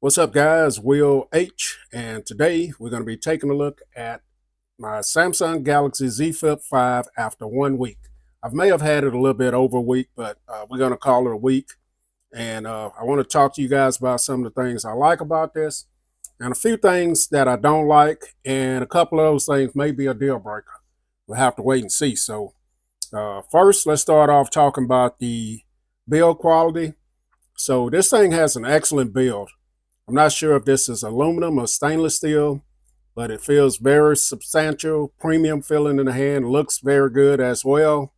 What's up, guys? Will H, and today we're going to be taking a look at my Samsung Galaxy Z Flip 5 after 1 week. I may have had it a little bit over a week, but we're going to call it a week. And I want to talk to you guys about some of the things I like about this and a few things that I don't like, and a couple of those things may be a deal breaker. We'll have to wait and see. So, first, let's start off talking about the build quality. So, this thing has an excellent build. I'm not sure if this is aluminum or stainless steel, but it feels very substantial, premium feeling in the hand, looks very good as well.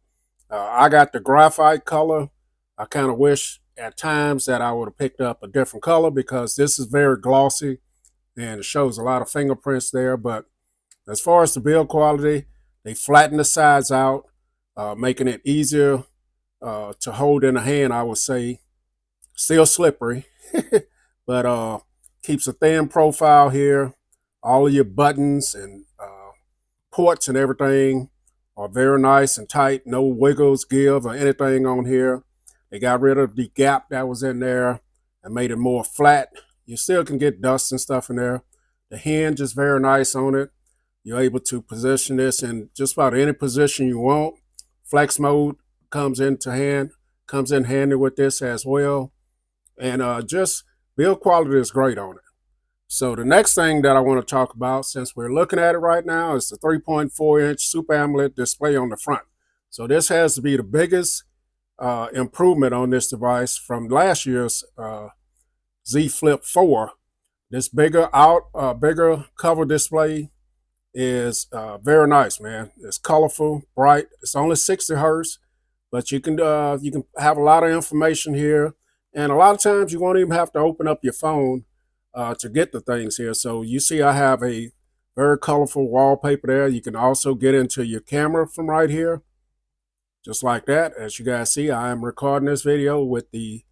I got the graphite color. I kind of wish at times that I would have picked up a different color because this is very glossy and it shows a lot of fingerprints there. But as far as the build quality, they flatten the sides out, making it easier to hold in the hand, I would say. Still slippery. But keeps a thin profile here. All of your buttons and ports and everything are very nice and tight. No wiggles, give, or anything on here. They got rid of the gap that was in there and made it more flat. You still can get dust and stuff in there. The hinge is very nice on it. You're able to position this in just about any position you want. Flex mode comes in handy with this as well. And just build quality is great on it. So the next thing that I want to talk about, since we're looking at it right now, is the 3.4-inch Super AMOLED display on the front. So this has to be the biggest improvement on this device from last year's Z Flip 4. This bigger cover display is very nice, man. It's colorful, bright. It's only 60 hertz, but you can have a lot of information here. And a lot of times you won't even have to open up your phone to get the things here. So you see I have a very colorful wallpaper there. You can also get into your camera from right here. Just like that. As you guys see, I am recording this video with the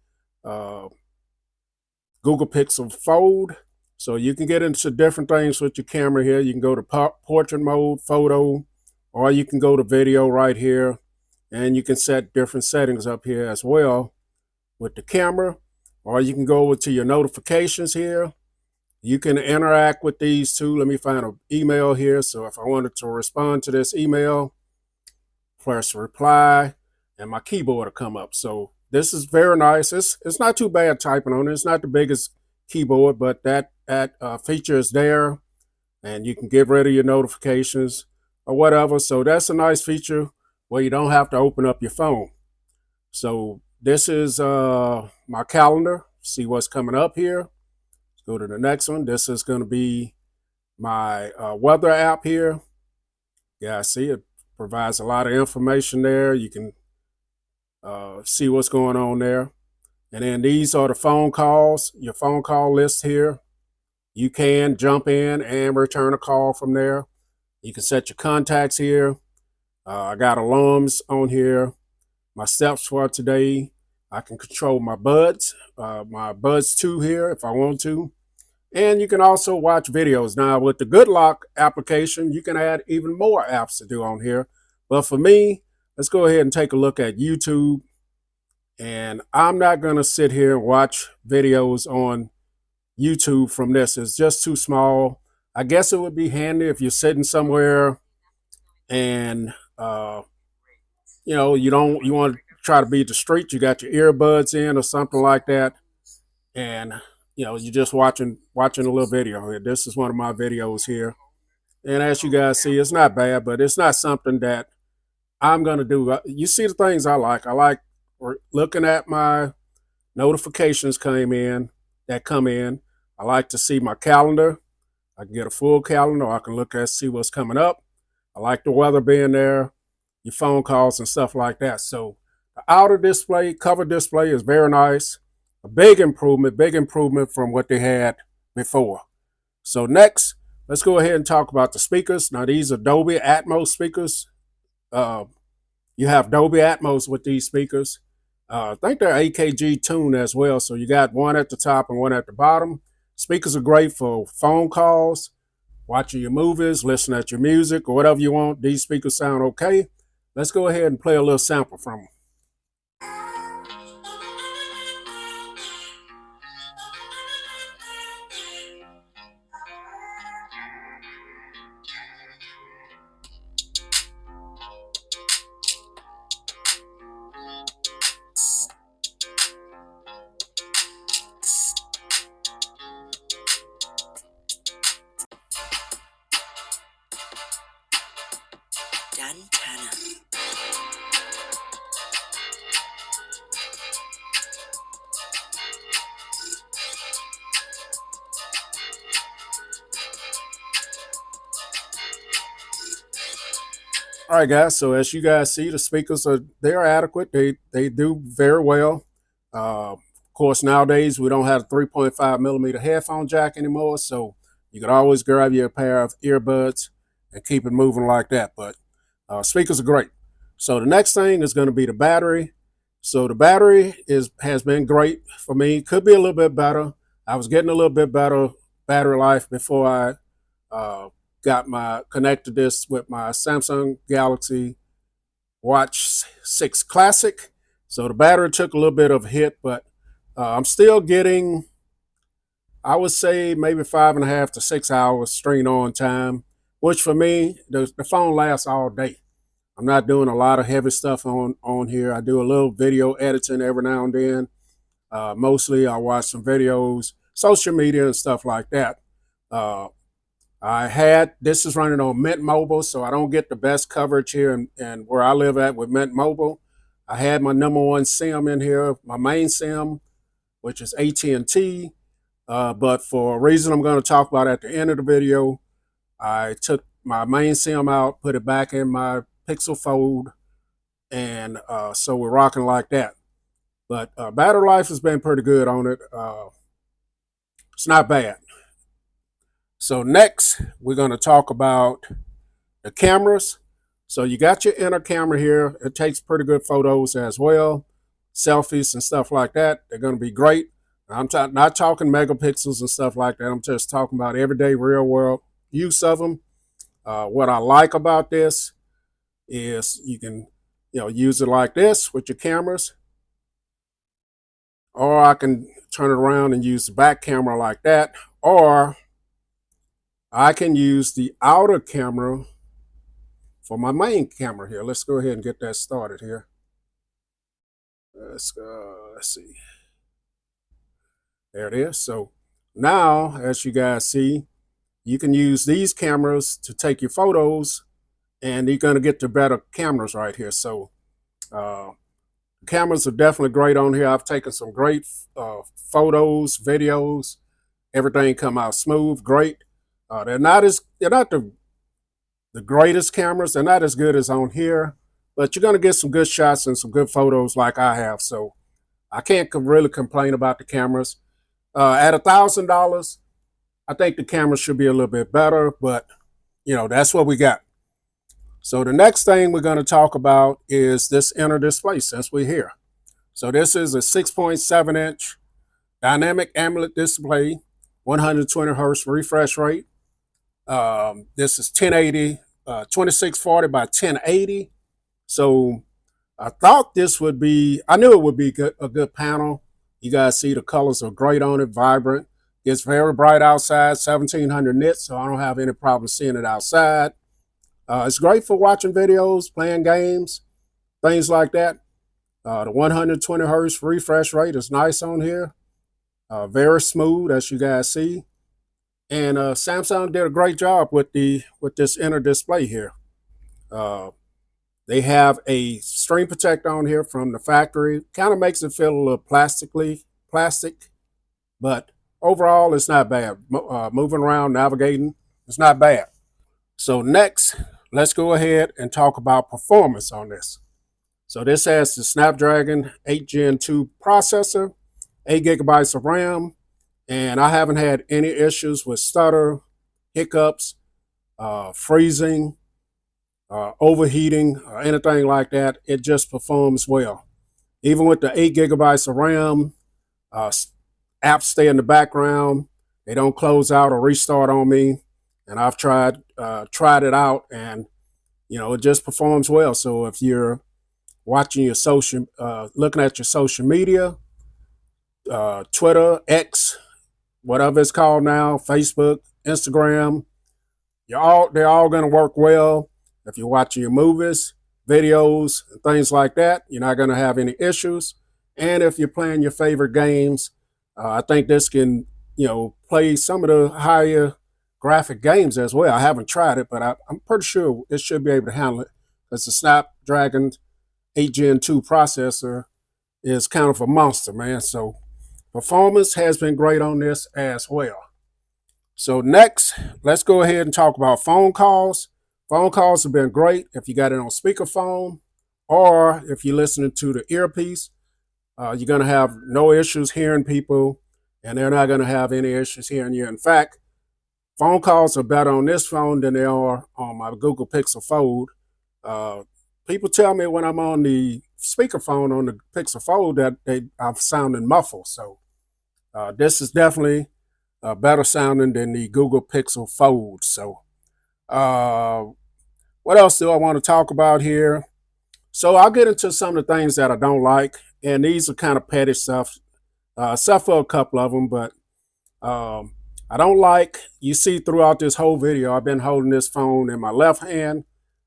Google Pixel Fold. So you can get into different things with your camera here. You can go to portrait mode, photo, or you can go to video right here. And you can set different settings up here as well with the camera, or you can go to your notifications here. You can interact with these too. Let me find an email here. So if I wanted to respond to this email, press reply and my keyboard will come up. So this is very nice. It's not too bad typing on it. It's not the biggest keyboard, but that feature is there, and you can get rid of your notifications or whatever. So that's a nice feature where you don't have to open up your phone. So this is my calendar. See what's coming up here. Let's go to the next one. This is going to be my weather app here. Yeah, I see it provides a lot of information there. You can see what's going on there. And then these are the phone calls, your phone call list here. You can jump in and return a call from there. You can set your contacts here. I got alarms on here. My steps for today. I can control my Buds 2 here if I want to. And you can also watch videos. Now with the Good Lock application, you can add even more apps to do on here. But for me, let's go ahead and take a look at YouTube. And I'm not going to sit here and watch videos on YouTube from this. It's just too small. I guess it would be handy if you're sitting somewhere and you want to try to beat the street, you got your earbuds in or something like that, and you're just watching a little video here. This is one of my videos here, and as you guys see, it's not bad, but it's not something that I'm gonna do. You see the things I like. I like looking at my notifications come in. I like to see my calendar. I can get a full calendar, or I can look at see what's coming up. I like the weather being there, your phone calls and stuff like that. So the outer display, cover display is very nice. A big improvement from what they had before. So next, let's go ahead and talk about the speakers. Now these are Dolby Atmos speakers. You have Dolby Atmos with these speakers. I think they're AKG tuned as well. So you got one at the top and one at the bottom. Speakers are great for phone calls, watching your movies, listening to your music, or whatever you want. These speakers sound okay. Let's go ahead and play a little sample from them. All right, guys. So as you guys see, the speakers they're adequate. They do very well. Of course, nowadays we don't have a 3.5 millimeter headphone jack anymore, so you could always grab you a pair of earbuds and keep it moving like that. But speakers are great. So the next thing is going to be the battery. So the battery has been great for me. Could be a little bit better. I was getting a little bit better battery life before I connected this with my Samsung Galaxy Watch 6 Classic. So the battery took a little bit of a hit, but I'm still getting, I would say, maybe 5.5 to 6 hours screen on time, which for me, the phone lasts all day. I'm not doing a lot of heavy stuff on here. I do a little video editing every now and then. Mostly I watch some videos, social media and stuff like that. This is running on Mint Mobile, so I don't get the best coverage here and where I live at with Mint Mobile. I had my #1 SIM in here, my main SIM, which is AT&T. But for a reason I'm going to talk about at the end of the video, I took my main SIM out, put it back in my Pixel Fold, and so we're rocking like that. But battery life has been pretty good on it. It's not bad. So next, we're going to talk about the cameras. So you got your inner camera here. It takes pretty good photos as well. Selfies and stuff like that. They're going to be great. I'm not talking megapixels and stuff like that. I'm just talking about everyday real world use of them. What I like about this is you can use it like this with your cameras. Or I can turn it around and use the back camera like that. Or I can use the outer camera for my main camera here. Let's go ahead and get that started here. Let's see. There it is. So now, as you guys see, you can use these cameras to take your photos, and you're going to get the better cameras right here. So cameras are definitely great on here. I've taken some great photos, videos. Everything come out smooth, great. They're not the greatest cameras. They're not as good as on here, but you're going to get some good shots and some good photos like I have. So I can't really complain about the cameras. At $1,000, I think the camera should be a little bit better, but that's what we got. So the next thing we're going to talk about is this inner display since we're here. So this is a 6.7-inch dynamic AMOLED display, 120 hertz refresh rate. This is 1080, 2640 by 1080. So I thought this would be, I knew it would be a good panel. You guys see the colors are great on it, vibrant. It's very bright outside, 1700 nits, so I don't have any problem seeing it outside. It's great for watching videos, playing games, things like that. The 120 hertz refresh rate is nice on here. Very smooth, as you guys see. And Samsung did a great job with this inner display here. They have a screen protector on here from the factory. Kind of makes it feel a little plastic, but overall it's not bad. Moving around, navigating, it's not bad. So next, let's go ahead and talk about performance on this. So this has the Snapdragon 8 Gen 2 processor, 8 gigabytes of RAM, and I haven't had any issues with stutter, hiccups, freezing, overheating, or anything like that. It just performs well. Even with the 8 gigabytes of RAM, apps stay in the background. They don't close out or restart on me. And I've tried it out, and it just performs well. So if you're watching your looking at your social media, Twitter, X, whatever it's called now, Facebook, Instagram, they're all going to work well. If you're watching your movies, videos, and things like that, you're not going to have any issues. And if you're playing your favorite games, I think this can, play some of the higher graphic games as well. I haven't tried it, but I'm pretty sure it should be able to handle it, because the Snapdragon 8 Gen 2 processor is kind of a monster, man. So performance has been great on this as well. So next, let's go ahead and talk about phone calls. Phone calls have been great if you got it on speakerphone, or if you're listening to the earpiece. You're going to have no issues hearing people, and they're not going to have any issues hearing you. In fact, phone calls are better on this phone than they are on my Google Pixel Fold. Uh, People tell me when I'm on the speakerphone on the Pixel Fold that I'm sounding muffled. So this is definitely better sounding than the Google Pixel Fold. So uh, what else do I want to talk about here? So I'll get into some of the things that I don't like, and these are kind of petty stuff, except for a couple of them. But I don't like, you see throughout this whole video, I've been holding this phone in my left hand.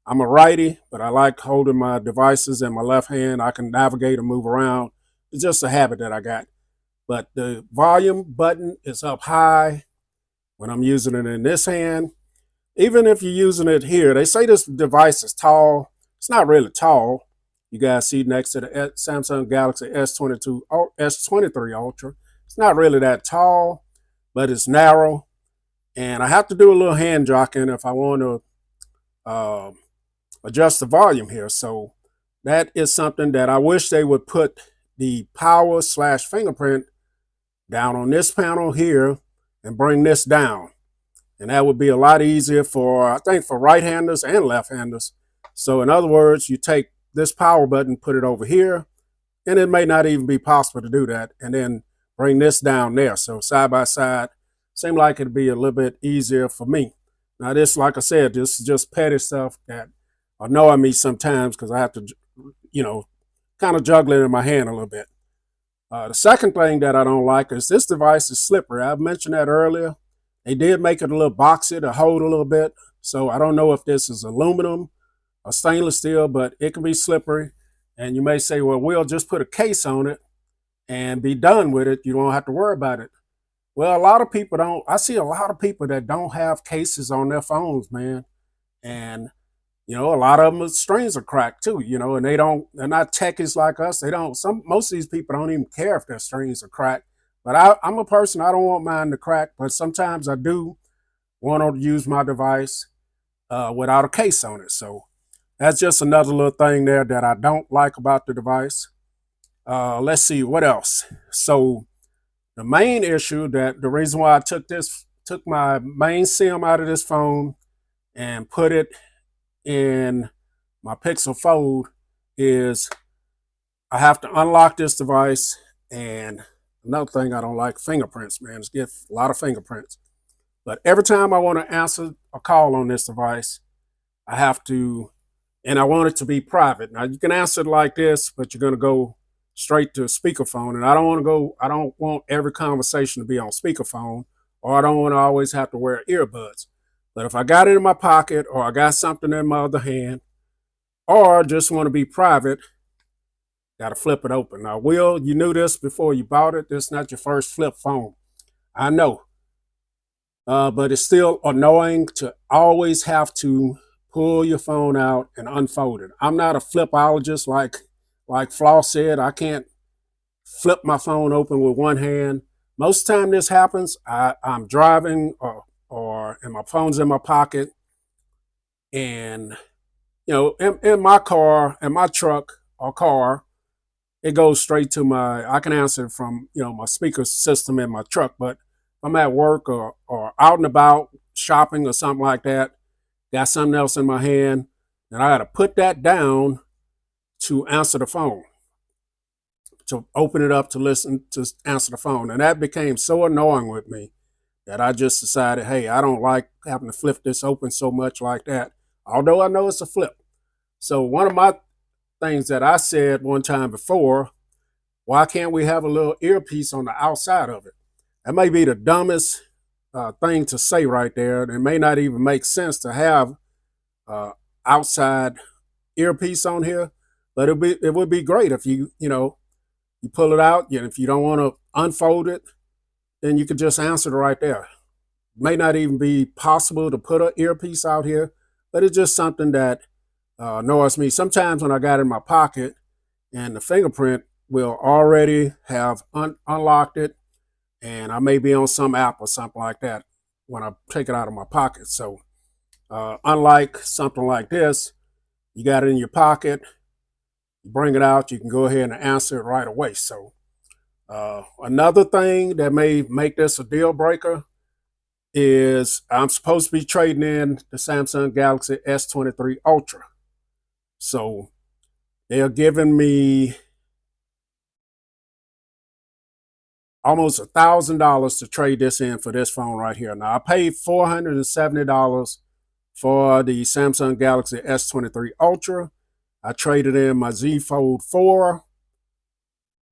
I'm a righty, but I like holding my devices in my left hand. I can navigate and move around. It's just a habit that I got. But the volume button is up high when I'm using it in this hand. Even if you're using it here, they say this device is tall. It's not really tall. You guys see next to the Samsung Galaxy S22, S23 Ultra. It's not really that tall, but it's narrow. And I have to do a little hand jocking if I want to adjust the volume here. So that is something that I wish they would put the power / fingerprint down on this panel here and bring this down. And that would be a lot easier for, I think, for right-handers and left-handers. So in other words, you take this power button, put it over here, and it may not even be possible to do that, and then bring this down there. So side by side, seemed like it'd be a little bit easier for me. Now this, like I said, this is just petty stuff that annoy me sometimes because I have to, kind of juggle it in my hand a little bit. The second thing that I don't like is this device is slippery. I've mentioned that earlier. They did make it a little boxy to hold a little bit. So I don't know if this is aluminum or stainless steel, but it can be slippery. And you may say, well, we'll just put a case on it and be done with it. You don't have to worry about it. Well, a lot of people don't. I see a lot of people that don't have cases on their phones, man. And, a lot of them, the strings are cracked too, and they're not techies like us. Most of these people don't even care if their strings are cracked. But I'm a person, I don't want mine to crack, but sometimes I do want to use my device without a case on it. So that's just another little thing there that I don't like about the device. Let's see, what else? So the main issue, that the reason why I took my main SIM out of this phone and put it in my Pixel Fold, is I have to unlock this device. And another thing I don't like, fingerprints, man. It's get a lot of fingerprints. But every time I want to answer a call on this device, I have to, and I want it to be private. Now you can answer it like this, but you're going to go straight to speakerphone. And I don't want every conversation to be on speakerphone, or I don't want to always have to wear earbuds. But if I got it in my pocket, or I got something in my other hand, or just want to be private, got to flip it open. Now, Will, you knew this before you bought it. This is not your first flip phone. I know. But it's still annoying to always have to pull your phone out and unfold it. I'm not a flipologist like Flaw said. I can't flip my phone open with one hand. Most of the time this happens, I'm driving and my phone's in my pocket. And, in my car, in my truck or car, it goes straight to I can answer from, my speaker system in my truck. But if I'm at work or out and about shopping or something like that, got something else in my hand, and I got to put that down to answer the phone, to open it up to answer the phone. And that became so annoying with me that I just decided, hey, I don't like having to flip this open so much like that, although I know it's a flip. So one of my things that I said one time before, why can't we have a little earpiece on the outside of it? That may be the dumbest thing to say right there. It may not even make sense to have outside earpiece on here, but it would be great if you pull it out. If you don't want to unfold it, then you could just answer it right there. It may not even be possible to put an earpiece out here, but it's just something that annoys me. Sometimes when I got it in my pocket and the fingerprint will already have unlocked it, and I may be on some app or something like that when I take it out of my pocket. So Unlike something like this, you got it in your pocket, you bring it out, you can go ahead and answer it right away. So another thing that may make this a deal breaker is I'm supposed to be trading in the Samsung Galaxy S23 Ultra. So they're giving me almost $1,000 to trade this in for this phone right here. Now I paid $470 for the Samsung Galaxy S23 Ultra. I traded in my Z Fold 4,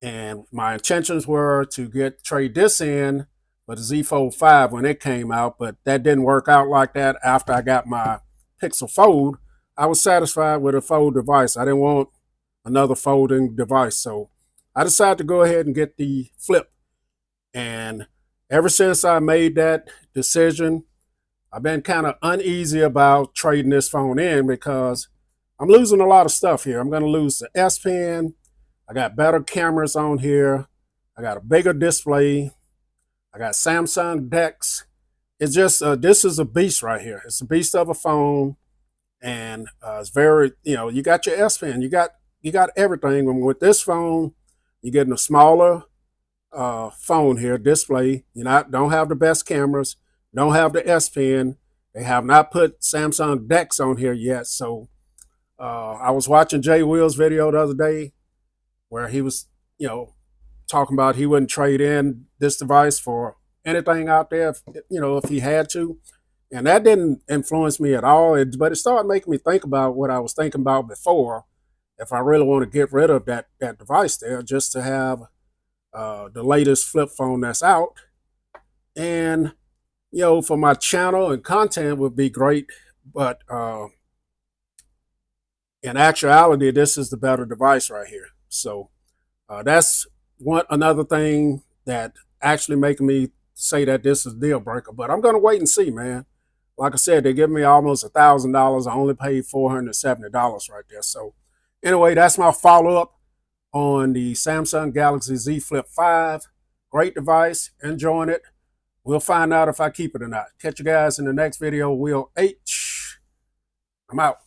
and my intentions were to trade this in for the Z Fold 5 when it came out, but that didn't work out like that. After I got my Pixel Fold, I was satisfied with a fold device. I didn't want another folding device, so I decided to go ahead and get the Flip. And ever since I made that decision, I've been kind of uneasy about trading this phone in because I'm losing a lot of stuff here. I'm going to lose the S Pen. I got better cameras on here. I got a bigger display. I got Samsung DeX. It's just, this is a beast right here. It's a beast of a phone. And it's very, you got your S Pen. You got everything. And with this phone, you're getting a smaller phone here, display. Don't have the best cameras, don't have the S Pen. They have not put Samsung DeX on here yet. So I was watching Jay Will's video the other day where he was, talking about he wouldn't trade in this device for anything out there, if he had to. And that didn't influence me at all. But it started making me think about what I was thinking about before. If I really want to get rid of that device there, just to have the latest flip phone that's out. And, for my channel and content would be great. But in actuality, this is the better device right here. So that's another thing that actually making me say that this is a deal breaker. But I'm going to wait and see, man. Like I said, they give me almost $1,000. I only paid $470 right there. So anyway, that's my follow-up on the Samsung Galaxy Z Flip 5. Great device, enjoying it. We'll find out if I keep it or not. Catch you guys in the next video. Will H. I'm out.